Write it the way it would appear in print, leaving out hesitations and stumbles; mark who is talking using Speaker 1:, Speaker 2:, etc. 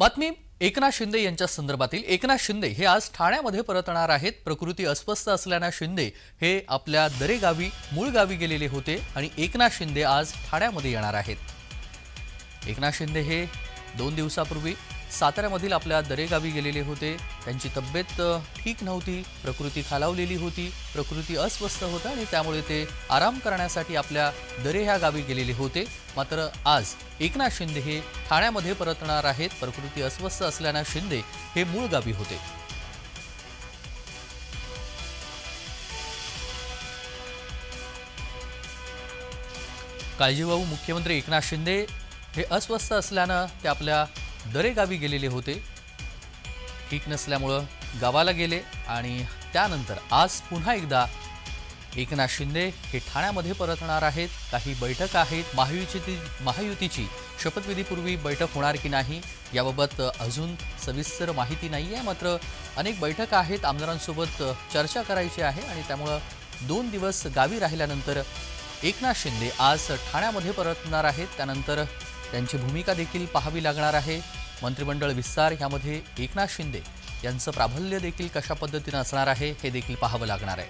Speaker 1: बातमी एकनाथ शिंदे यांच्या संदर्भातील। एकनाथ शिंदे हे आज ठाण्यामध्ये परतणार आहेत। प्रकृती अस्वस्थ असल्याने शिंदे हे आपल्या दरेगावी मूळ गावी गेलेले होते आणि एकनाथ शिंदे आज ठाण्यामध्ये येणार आहेत। एकनाथ शिंदे हे 2 दिवसापूर्वी साताऱ्यामधील आपल्या दरेगावी गेलेले होते। त्यांची तब्येत ठीक नव्हती, प्रकृती खालावलेली होती, प्रकृती अस्वस्थ होती आणि त्यामुळे ते आराम करण्यासाठी आपल्या दरे ह्या गावी गेलेले होते। मात्र आज एकनाथ शिंदे हे ठाण्यामध्ये परतणार आहेत। प्रकृती अस्वस्थ असल्याने शिंदे हे मूळ गावी होते। काळजीवाहू मुख्यमंत्री एकनाथ शिंदे हे अस्वस्थ असल्याने ते आपल्या दरे गावी गेलेले होते। ठीक नसल्यामुळे गावाला गेले आणि त्यानंतर आज पुन्हा एकदा एकनाथ शिंदे हे ठाण्यामध्ये परतणार आहेत। काही बैठक आहेत, महायुतीची शपथविधीपूर्वी बैठक होणार की नाही याबाबत अजून सविस्तर माहिती नाही आहे। मात्र अनेक बैठका आहेत, आमदारांसोबत चर्चा करायची आहे आणि त्यामुळे 2 दिवस गावी राहिल्यानंतर एकनाथ शिंदे आज ठाण्यामध्ये परतणार आहेत। त्यानंतर त्यांची भूमिका देखील पाहावी लागणार आहे। मंत्रिमंडळ विस्तार यामध्ये एकनाथ शिंदे यांचं प्राबल्य देखील कशा पद्धतीने असणार आहे हे देखील पाहावं लागणार आहे।